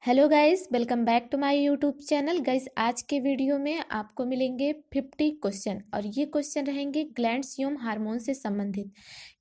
Hello guys, welcome back to my YouTube channel. Guys, आज के video में आपको मिलेंगे 50 क्वेश्चन और ये क्वेश्चन रहेंगे ग्लैंड्स यूम हार्मोन से संबंधित।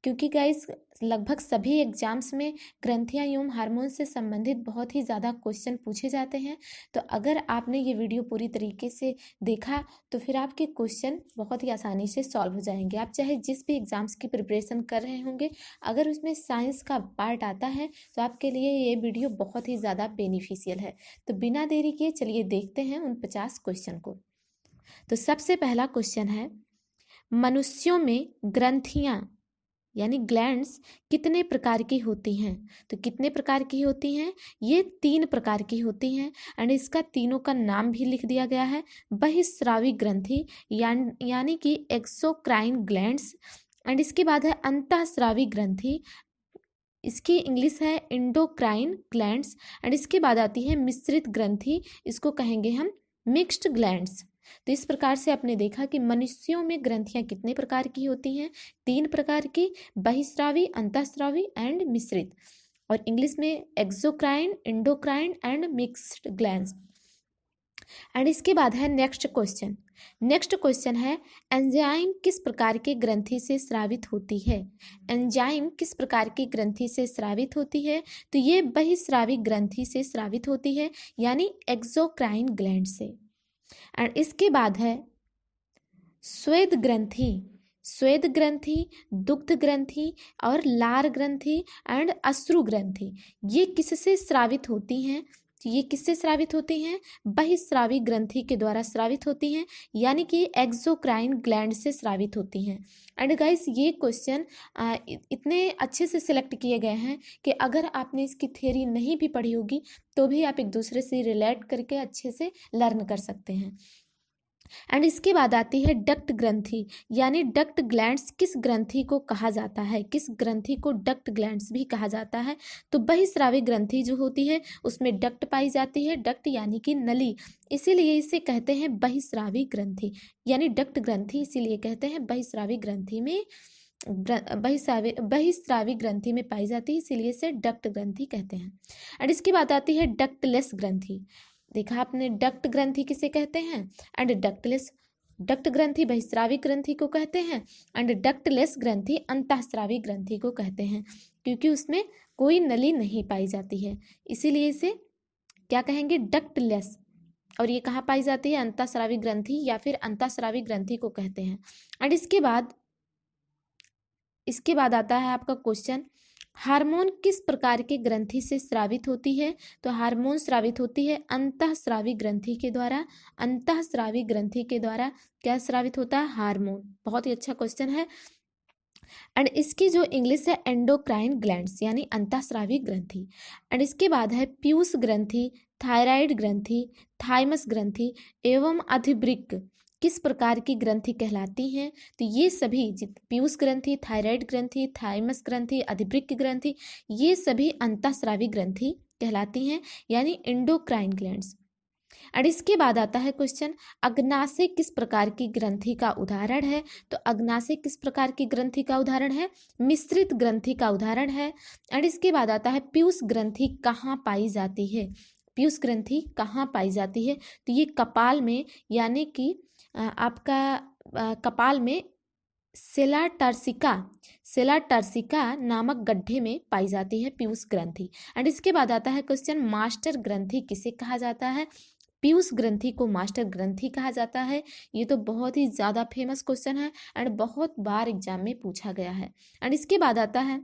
क्योंकि गाइस लगभग सभी एग्जाम्स में ग्रंथियां यूम हार्मोन से संबंधित बहुत ही ज़्यादा क्वेश्चन पूछे जाते हैं। तो अगर आपने ये वीडियो पूरी तरीके से देखा तो फिर आपके क्वेश्चन बहुत ही आसानी से सॉल्व हो जाएंगे। आप चाहे जिस भी एग्जाम्स की प्रिपरेशन कर रहे होंगे, अगर उसमें साइंस का पार्ट आता है तो आपके लिए ये वीडियो बहुत ही ज़्यादा बेनिफिशियल है। तो बिना देरी किए चलिए देखते हैं उन 50 क्वेश्चन को। तो सबसे पहला क्वेश्चन है, मनुष्यों में ग्रंथियां यानी ग्लैंड्स कितने प्रकार की होती हैं? तो कितने प्रकार की होती हैं? ये 3 प्रकार की होती हैं एंड इसका तीनों का नाम भी लिख दिया गया है। बहिस्रावी ग्रंथि यानी कि एक्सोक्राइन ग्लैंड्स, एंड इसके बाद है अंतःस्रावी ग्रंथि, इसकी इंग्लिश है इंडोक्राइन ग्लैंड्स, एंड इसके बाद आती है मिश्रित ग्रंथि, इसको कहेंगे हम मिक्स्ड ग्लैंड्स। तो इस प्रकार से आपने देखा कि मनुष्यों में ग्रंथियां कितने प्रकार की होती हैं? 3 प्रकार की, बहिस्रावी, अंतःस्रावी एंड मिश्रित, और इंग्लिश में exocrine, endocrine and mixed glands. And इसके बाद है नेक्स्ट क्वेश्चन। नेक्स्ट क्वेश्चन है, एंजाइम किस प्रकार के ग्रंथि से स्रावित होती है? एंजाइम किस प्रकार की ग्रंथि से स्रावित होती है? तो ये बहिस्रावी ग्रंथि से स्रावित होती है यानी एक्सोक्राइन ग्लैंड से। एंड इसके बाद है स्वेद ग्रंथि। स्वेद ग्रंथि, दुग्ध ग्रंथि और लार ग्रंथि एंड अश्रु ग्रंथि, ये किससे स्रावित होती हैं? ये किससे स्रावित होती हैं? बहिस्रावी ग्रंथि के द्वारा स्रावित होती हैं यानी कि एक्सोक्राइन ग्लैंड से स्रावित होती हैं। एंड गाइस, ये क्वेश्चन इतने अच्छे से सिलेक्ट किए गए हैं कि अगर आपने इसकी थ्योरी नहीं भी पढ़ी होगी तो भी आप एक दूसरे से रिलेट करके अच्छे से लर्न कर सकते हैं। एंड इसके बाद आती है डक्ट ग्रंथि यानी डक्ट ग्लैंड्स किस ग्रंथि को कहा जाता है? किस ग्रंथि को डक्ट ग्लैंड्स भी कहा जाता है? तो बहिस्रावी ग्रंथि जो होती है उसमें डक्ट पाई जाती है, डक्ट यानी कि नली, इसीलिए इसे कहते हैं बहिस्रावी ग्रंथि यानी डक्ट ग्रंथि, इसीलिए कहते हैं बहिस्रावी ग्रंथि में बहिस्रावी ग्रंथि में पाई जाती है, इसीलिए इसे डक्ट ग्रंथि कहते हैं। एंड इसकी बात आती है डक्टलेस ग्रंथि। देखा आपने, डक्ट ग्रंथि किसे कहते हैं एंड डक्टलेस। डक्ट ग्रंथि बहिस्रावी ग्रंथि को कहते हैं एंड डक्टलेस ग्रंथि अंतःस्रावी ग्रंथि को कहते हैं, क्योंकि उसमें कोई नली नहीं पाई जाती है, इसीलिए इसे क्या कहेंगे? डक्टलेस। और ये कहाँ पाई जाती है? अंतःस्रावी ग्रंथि या फिर अंतःस्रावी ग्रंथि को कहते हैं। एंड इसके बाद आता है आपका क्वेश्चन, हार्मोन किस प्रकार के ग्रंथि से स्रावित होती है? तो हार्मोन स्रावित होती है अंतःस्रावी ग्रंथि के द्वारा। अंतःस्रावी ग्रंथि के द्वारा क्या स्रावित होता है? हार्मोन। बहुत ही अच्छा क्वेश्चन है। एंड इसकी जो इंग्लिश है एंडोक्राइन ग्लैंड्स यानी अंतःस्रावी ग्रंथि। एंड इसके बाद है पीयूष ग्रंथि, थायराइड ग्रंथि, थाइमस ग्रंथि एवं अधिवृक्क किस प्रकार की ग्रंथि कहलाती हैं? तो ये सभी पीयूष ग्रंथि, थायराइड ग्रंथि, थाइमस ग्रंथि, अधिवृक्क ग्रंथि, ये सभी अंतःस्रावी ग्रंथि कहलाती हैं यानी एंडोक्राइन ग्लैंड्स। और इसके बाद आता है क्वेश्चन, अग्नाशय किस प्रकार की ग्रंथि का उदाहरण है? तो अग्नाशय किस प्रकार की ग्रंथि का उदाहरण है? मिश्रित ग्रंथि का उदाहरण है। और इसके बाद आता है पीयूष ग्रंथि कहाँ पाई जाती है? पीयूष ग्रंथि कहाँ पाई जाती है? तो ये कपाल में यानी कि आपका कपाल में सेला टर्सिका नामक गड्ढे में पाई जाती है पीयूष ग्रंथि। एंड इसके बाद आता है क्वेश्चन, मास्टर ग्रंथि किसे कहा जाता है? पीयूष ग्रंथि को मास्टर ग्रंथि कहा जाता है। ये तो बहुत ही ज़्यादा फेमस क्वेश्चन है एंड बहुत बार एग्जाम में पूछा गया है। एंड इसके बाद आता है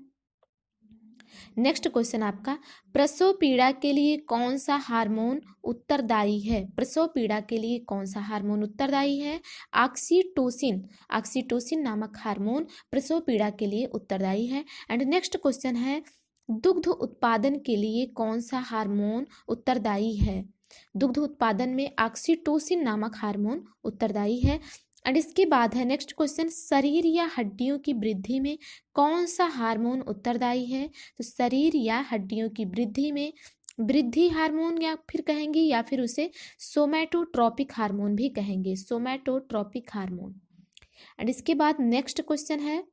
नेक्स्ट क्वेश्चन आपका, प्रसव पीड़ा के लिए कौन सा हार्मोन उत्तरदायी है? प्रसव पीड़ा के लिए कौन सा हार्मोन उत्तरदायी है? ऑक्सीटोसिन। ऑक्सीटोसिन नामक हार्मोन प्रसव पीड़ा के लिए उत्तरदायी है। एंड नेक्स्ट क्वेश्चन है, दुग्ध उत्पादन के लिए कौन सा हार्मोन उत्तरदायी है? दुग्ध उत्पादन में ऑक्सीटोसिन नामक हार्मोन उत्तरदायी है। एंड इसके बाद है नेक्स्ट क्वेश्चन, शरीर या हड्डियों की वृद्धि में कौन सा हार्मोन उत्तरदायी है? तो शरीर या हड्डियों की वृद्धि में वृद्धि हार्मोन या फिर कहेंगे, या फिर उसे सोमैटोट्रोपिक हार्मोन भी कहेंगे, सोमैटोट्रोपिक हार्मोन। एंड इसके बाद नेक्स्ट क्वेश्चन है,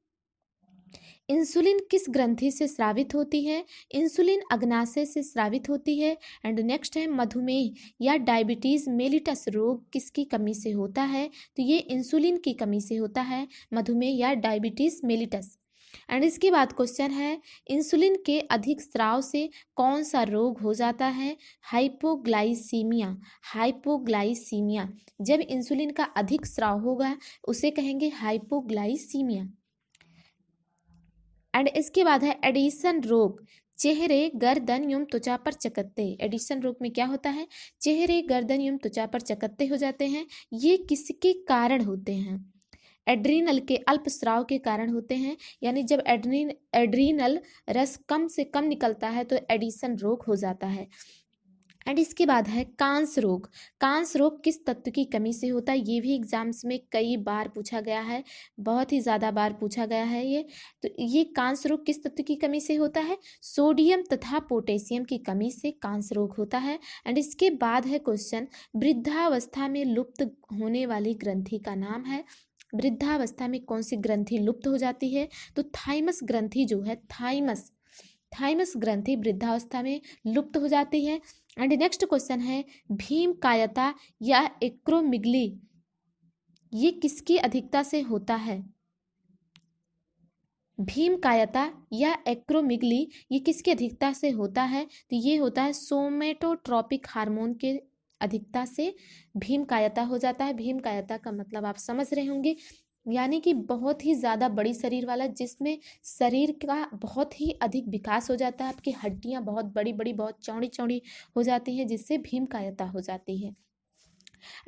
इंसुलिन किस ग्रंथि से स्रावित होती है? इंसुलिन अग्नाशय से स्रावित होती है। एंड नेक्स्ट है मधुमेह या डायबिटीज मेलिटस रोग किसकी कमी से होता है? तो ये इंसुलिन की कमी से होता है, मधुमेह या डायबिटीज मेलिटस। एंड इसके बाद क्वेश्चन है इंसुलिन के अधिक स्राव से कौन सा रोग हो जाता है? हाइपोग्लाइसीमिया। हाइपोग्लाइसीमिया, जब इंसुलिन का अधिक स्राव होगा उसे कहेंगे हाइपोग्लाइसीमिया। एंड इसके बाद है एडिशन रोग, चेहरे गर्दन एवं त्वचा पर चकत्ते। एडिशन रोग में क्या होता है? चेहरे गर्दन एवं त्वचा पर चकत्ते हो जाते हैं। ये किसके कारण होते हैं? एड्रीनल के अल्प स्राव के कारण होते हैं, यानी जब एड्रीनल रस कम से कम निकलता है तो एडिशन रोग हो जाता है। एंड इसके बाद है कांस रोग। कांस रोग किस तत्व की कमी से होता है? ये भी एग्जाम्स में कई बार पूछा गया है, बहुत ही ज़्यादा बार पूछा गया है ये। तो ये कांस रोग किस तत्व की कमी से होता है? सोडियम तथा पोटेशियम की कमी से कांस रोग होता है। एंड इसके बाद है क्वेश्चन वृद्धावस्था में लुप्त होने वाली ग्रंथि का नाम है। वृद्धावस्था में कौन सी ग्रंथि लुप्त हो जाती है? तो थाइमस ग्रंथि जो है, थाइमस ग्रंथि वृद्धावस्था में लुप्त हो जाती है। एंड नेक्स्ट क्वेश्चन है भीम कायता या एक्रोमिगली, ये किसकी अधिकता से होता है? भीम कायता या एक्रोमिगली ये किसकी अधिकता से होता है? तो ये होता है सोमेटोट्रोपिक हार्मोन के अधिकता से भीम कायता हो जाता है। भीम कायता का मतलब आप समझ रहे होंगे, यानी कि बहुत ही ज़्यादा बड़ी शरीर वाला, जिसमें शरीर का बहुत ही अधिक विकास हो जाता है, आपकी हड्डियाँ बहुत बड़ी बड़ी बहुत चौड़ी चौड़ी हो जाती हैं, जिससे भीम कायता हो जाती है।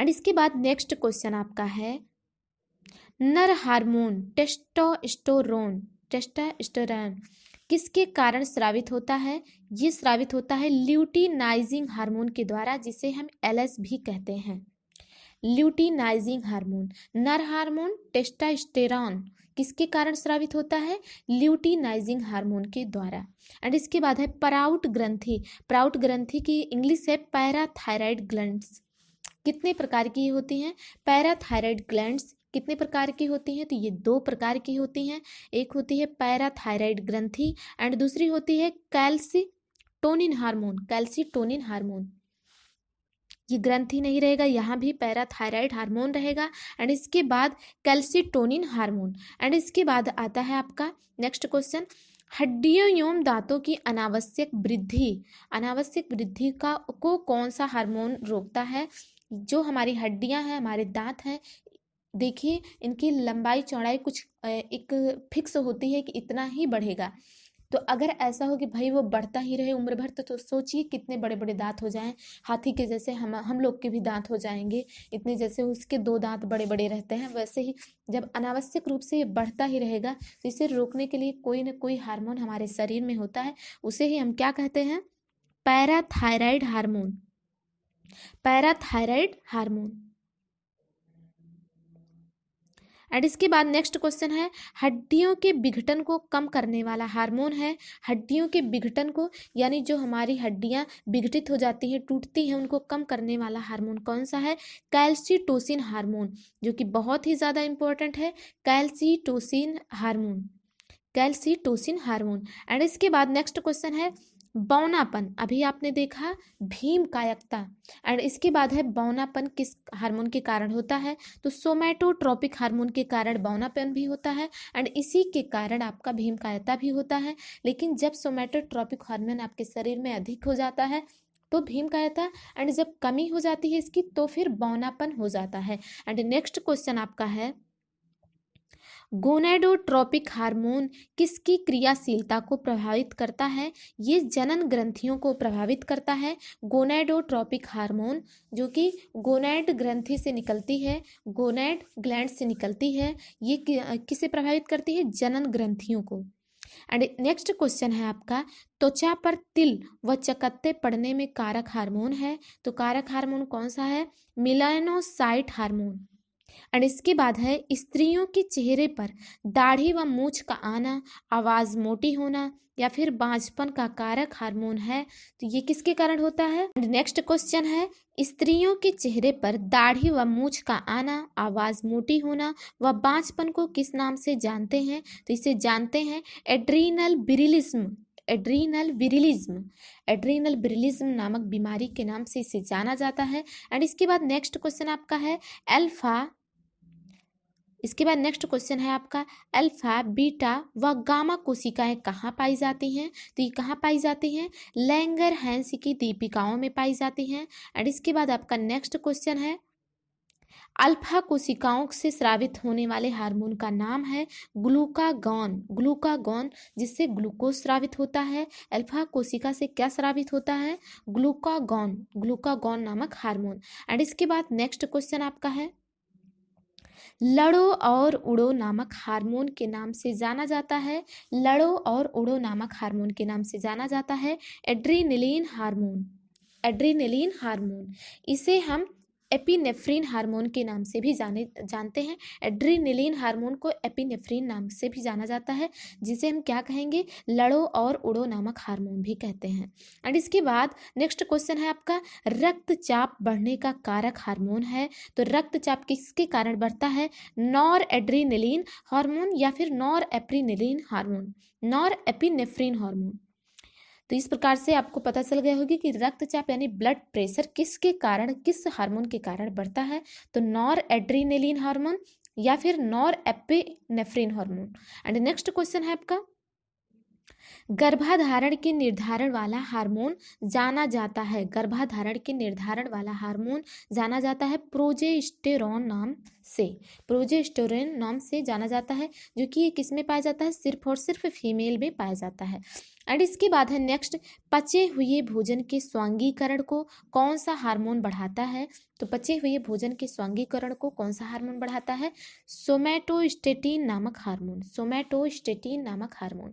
एंड इसके बाद नेक्स्ट क्वेश्चन आपका है नर हार्मोन टेस्टोस्टेरोन किसके कारण स्रावित होता है? ये स्रावित होता है ल्यूटिनाइजिंग हार्मोन के द्वारा, जिसे हम एलएस भी कहते हैं। ल्यूटिनाइजिंग हार्मोन, नर हार्मोन टेस्टोस्टेरोन किसके कारण स्रावित होता है? ल्यूटिनाइजिंग हार्मोन के द्वारा। एंड इसके बाद है प्राउट ग्रंथि। प्राउट ग्रंथि की इंग्लिश है पैराथायराइड ग्लैंड्स। कितने प्रकार की होती हैं? पैराथायराइड ग्लैंड्स कितने प्रकार की होती हैं? तो ये 2 प्रकार की होती हैं। एक होती है पैराथायराइड ग्रंथि एंड दूसरी होती है कैल्सीटोनिन हार्मोन। कैल्सीटोनिन हार्मोन, ये ग्रंथि नहीं रहेगा, यहाँ भी पैराथायराइड हार्मोन रहेगा। एंड इसके बाद कैल्सीटोनिन हार्मोन। एंड इसके बाद आता है आपका नेक्स्ट क्वेश्चन हड्डियों एवं दांतों की अनावश्यक वृद्धि को कौन सा हार्मोन रोकता है? जो हमारी हड्डियां हैं, हमारे दांत हैं, देखिए इनकी लंबाई चौड़ाई कुछ एक फिक्स होती है कि इतना ही बढ़ेगा। तो अगर ऐसा हो कि भाई वो बढ़ता ही रहे उम्र भर, तो सोचिए कितने बड़े बड़े दांत हो जाएं। हाथी के जैसे हम लोग के भी दांत हो जाएंगे, इतने जैसे उसके 2 दांत बड़े बड़े रहते हैं, वैसे ही जब अनावश्यक रूप से ये बढ़ता ही रहेगा तो इसे रोकने के लिए कोई ना कोई हार्मोन हमारे शरीर में होता है, उसे ही हम क्या कहते हैं? Parathyroid hormone. Parathyroid hormone. And इसके बाद नेक्स्ट क्वेश्चन है हड्डियों के विघटन को कम करने वाला हार्मोन है। हड्डियों के विघटन को, यानी जो हमारी हड्डियां विघटित हो जाती हैं, टूटती हैं, उनको कम करने वाला हार्मोन कौन सा है? कैल्सीटोसिन हार्मोन, जो कि बहुत ही ज़्यादा इंपॉर्टेंट है। कैल्सीटोसिन हार्मोन, कैल्सीटोसिन हार्मोन। एंड इसके बाद नेक्स्ट क्वेश्चन है बौनापन। अभी आपने देखा भीम कायकता, एंड इसके बाद है बौनापन किस हार्मोन के कारण होता है? तो सोमैटोट्रोपिक हार्मोन के कारण बौनापन भी होता है एंड इसी के कारण आपका भीम कायता भी होता है। लेकिन जब सोमैटोट्रोपिक हार्मोन आपके शरीर में अधिक हो जाता है तो भीम कायता, एंड जब कमी हो जाती है इसकी तो फिर बौनापन हो जाता है। एंड नेक्स्ट क्वेश्चन आपका है गोनेडोट्रोपिक हार्मोन किसकी क्रियाशीलता को प्रभावित करता है? ये जनन ग्रंथियों को प्रभावित करता है। गोनेडोट्रोपिक हार्मोन जो कि गोनेड ग्रंथि से निकलती है, गोनेड ग्लैंड से निकलती है, ये किसे प्रभावित करती है? जनन ग्रंथियों को। एंड नेक्स्ट क्वेश्चन है आपका त्वचा पर तिल व चकत्ते पड़ने में कारक हार्मोन है, तो कारक हार्मोन कौन सा है? Melanocyte hormone. एंड इसके बाद है स्त्रियों के चेहरे पर दाढ़ी व मूछ का आना, आवाज मोटी होना या फिर बांझपन का कारक हार्मोन है, तो ये किसके कारण होता है। नेक्स्ट क्वेश्चन है स्त्रियों के चेहरे पर दाढ़ी व मूछ का आना, आवाज मोटी होना व बांझपन को किस नाम से जानते हैं, तो इसे जानते हैं एड्रीनल विरिलिज्म। एड्रीनल विरिलिज्म नामक बीमारी के नाम से इसे जाना जाता है। एंड इसके बाद नेक्स्ट क्वेश्चन आपका है अल्फा बीटा व गामा कोशिकाएं कहाँ पाई जाती हैं, तो ये कहाँ पाई जाती हैं, लैंगरहैंस की दीपिकाओं में पाई जाती हैं। एंड इसके बाद आपका नेक्स्ट क्वेश्चन है अल्फा कोशिकाओं से स्रावित होने वाले हार्मोन का नाम है ग्लूकागॉन, जिससे ग्लूकोज स्रावित होता है। अल्फा कोशिका से क्या स्रावित होता है, ग्लूकागॉन नामक हार्मोन। एंड इसके बाद नेक्स्ट क्वेश्चन आपका है लड़ो और उड़ो नामक हार्मोन के नाम से जाना जाता है। लड़ो और उड़ो नामक हार्मोन के नाम से जाना जाता है एड्रीनलिन हार्मोन। इसे हम एपिनेफ्रिन हार्मोन के नाम से भी जानते हैं। एड्रीनलिन हार्मोन को एपिनेफ्रिन नाम से भी जाना जाता है, जिसे हम क्या कहेंगे, लड़ो और उड़ो नामक हार्मोन भी कहते हैं। एंड इसके बाद नेक्स्ट क्वेश्चन है आपका रक्तचाप बढ़ने का कारक हार्मोन है, तो रक्तचाप किसके कारण बढ़ता है, नॉर एड्रीनलिन हार्मोन या फिर नॉर एपिनेफ्रिन हार्मोन। तो इस प्रकार से आपको पता चल गया होगी कि रक्तचाप यानी ब्लड प्रेशर किस हार्मोन के कारण बढ़ता है, तो नॉर एड्रीनलिन हार्मोन या फिर nor epinephrine hormone. And next question है आपका गर्भाधारण के निर्धारण वाला हार्मोन जाना जाता है। गर्भाधारण के निर्धारण वाला हार्मोन जाना जाता है प्रोजेस्टेरोन नाम से जाना जाता है, जो कि ये किस में पाया जाता है, सिर्फ और सिर्फ फीमेल में पाया जाता है। एंड इसके बाद है नेक्स्ट पचे हुए भोजन के स्वांगीकरण को कौन सा हार्मोन बढ़ाता है, तो पचे हुए भोजन के स्वांगीकरण को कौन सा हार्मोन बढ़ाता है, सोमैटोस्टेटिन नामक हार्मोन।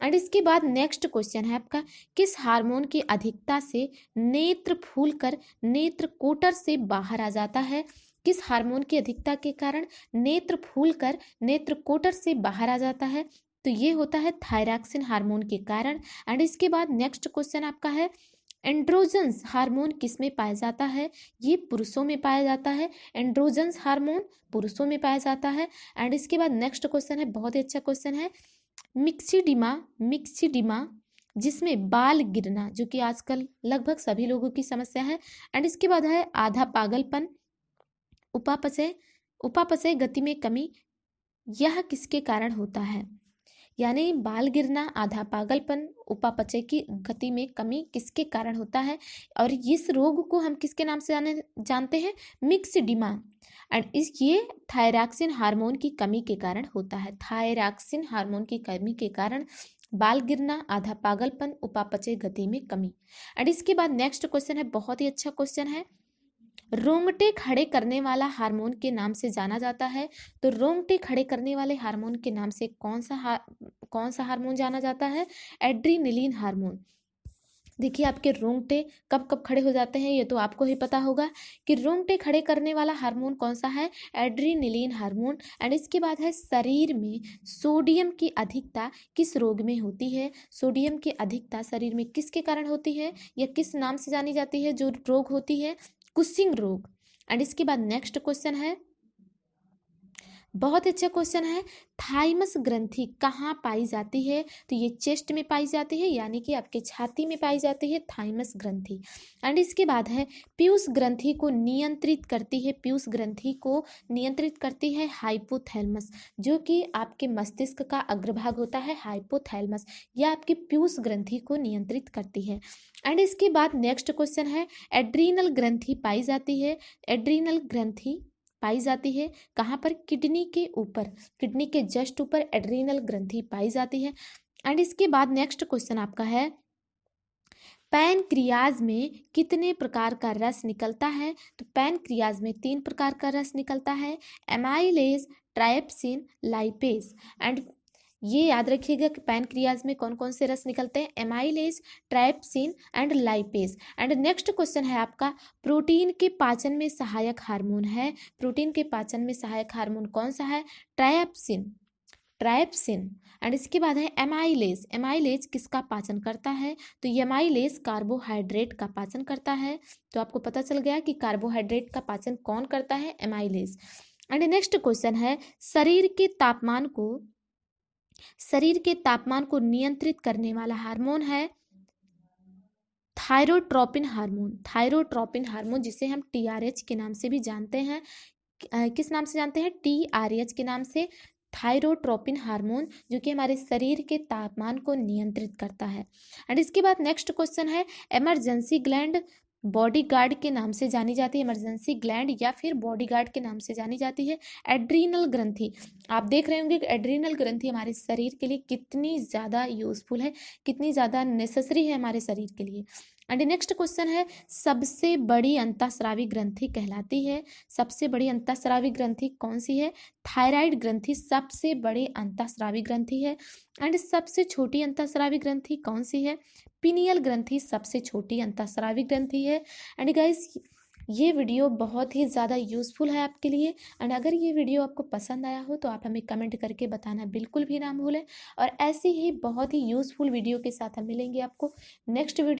एंड इसके बाद नेक्स्ट क्वेश्चन है आपका किस हार्मोन की अधिकता से नेत्र फूलकर नेत्र कोटर से बाहर आ जाता है। किस हार्मोन की अधिकता के कारण नेत्र फूलकर नेत्र कोटर से बाहर आ जाता है, तो ये होता है थायरॉक्सिन हार्मोन के कारण। एंड इसके बाद नेक्स्ट क्वेश्चन आपका है एंड्रोजन्स हार्मोन किस में पाया जाता है, ये पुरुषों में पाया जाता है। एंड्रोजन्स हार्मोन पुरुषों में पाया जाता है। एंड इसके बाद नेक्स्ट क्वेश्चन है, बहुत ही अच्छा क्वेश्चन है, मिक्सिडिमा जिसमें बाल गिरना, जो कि आजकल लगभग सभी लोगों की समस्या है। एंड इसके बाद है आधा पागलपन, उपापचय गति में कमी, यह किसके कारण होता है, यानी बाल गिरना, आधा पागलपन, उपापचय की गति में कमी किसके कारण होता है, और इस रोग को हम किसके नाम से जानते हैं, मिक्सिडिमा। एंड ये थायरॉक्सिन हार्मोन की कमी के कारण होता है। थायरॉक्सिन हार्मोन की कमी के कारण बाल गिरना, आधा पागलपन, उपापचय गति में कमी। एंड इसके बाद नेक्स्ट क्वेश्चन है, बहुत ही अच्छा क्वेश्चन है, रोंगटे खड़े करने वाला हार्मोन के नाम से जाना जाता है, तो रोंगटे खड़े करने वाले हार्मोन के नाम से कौन सा हार्मोन जाना जाता है, एड्रीनलिन हार्मोन। देखिए आपके रोंगटे कब कब खड़े हो जाते हैं, ये तो आपको ही पता होगा कि रोंगटे खड़े करने वाला हार्मोन कौन सा है, एड्रीनलिन हार्मोन। एंड इसके बाद है शरीर में सोडियम की अधिकता किस रोग में होती है, सोडियम की अधिकता शरीर में किसके कारण होती है, या किस नाम से जानी जाती है जो रोग होती है, कुशिंग रोग। एंड इसके बाद नेक्स्ट क्वेश्चन है, बहुत अच्छा क्वेश्चन है, थाइमस ग्रंथि कहाँ पाई जाती है, तो ये चेस्ट में पाई जाती है, यानी कि आपके छाती में पाई जाती है थाइमस ग्रंथि। एंड इसके बाद है पीयूष ग्रंथि को नियंत्रित करती है हाइपोथैलेमस, जो कि आपके मस्तिष्क का अग्रभाग होता है हाइपोथैलेमस, यह आपकी पीयूष ग्रंथि को नियंत्रित करती है। एंड इसके बाद नेक्स्ट क्वेश्चन है एड्रीनल ग्रंथि पाई जाती है कहाँ पर, किडनी के ऊपर, किडनी के जस्ट ऊपर एड्रीनल ग्रंथि पाई जाती है। एंड इसके बाद नेक्स्ट क्वेश्चन आपका है पैनक्रियाज में कितने प्रकार का रस निकलता है, तो पैनक्रियाज में 3 प्रकार का रस निकलता है, एमाइलेज, ट्राइप्सिन, लाइपेज। एंड ये याद रखिएगा कि पैनक्रियाज में कौन कौन से रस निकलते हैं, amylase, trypsin and lipase. And next question है आपका, प्रोटीन के पाचन में सहायक हार्मोन है, प्रोटीन के पाचन में सहायक हार्मोन कौन सा है, ट्राइप्सिन, ट्राइप्सिन। एंड इसके बाद है एमाइलेज, एमाइलेज किसका पाचन करता है, तो ये एमाइलेज कार्बोहाइड्रेट का पाचन करता है। तो आपको पता चल गया कि कार्बोहाइड्रेट का पाचन कौन करता है, एमाइलेज। एंड नेक्स्ट क्वेश्चन है, शरीर के तापमान को नियंत्रित करने वाला हार्मोन है थायरोट्रोपिन हार्मोन, थायरोट्रोपिन हार्मोन जिसे हम टीआरएच के नाम से भी जानते हैं। किस नाम से जानते हैं, टीआरएच के नाम से, थायरोट्रोपिन हार्मोन, जो कि हमारे शरीर के तापमान को नियंत्रित करता है। एंड इसके बाद नेक्स्ट क्वेश्चन है, इमरजेंसी ग्लैंड बॉडीगार्ड के नाम से जानी जाती है, इमरजेंसी ग्लैंड या फिर बॉडीगार्ड के नाम से जानी जाती है एड्रीनल ग्रंथि। आप देख रहे होंगे कि एड्रीनल ग्रंथि हमारे शरीर के लिए कितनी ज़्यादा यूजफुल है, कितनी ज़्यादा नेसेसरी है हमारे शरीर के लिए। एंड नेक्स्ट क्वेश्चन है, सबसे बड़ी अंतःस्रावी ग्रंथि कहलाती है, सबसे बड़ी अंतःस्रावी ग्रंथि कौन सी है, थायराइड ग्रंथि सबसे बड़ी अंतःस्रावी ग्रंथि है। एंड सबसे छोटी अंतःस्रावी ग्रंथि कौन सी है, पीनियल ग्रंथि सबसे छोटी अंतःस्रावी ग्रंथि है। एंड गाइस, ये वीडियो बहुत ही ज़्यादा यूज़फुल है आपके लिए। एंड अगर ये वीडियो आपको पसंद आया हो तो आप हमें कमेंट करके बताना बिल्कुल भी ना भूलें। और ऐसी ही बहुत ही यूज़फुल वीडियो के साथ हम मिलेंगे आपको नेक्स्ट वीडियो।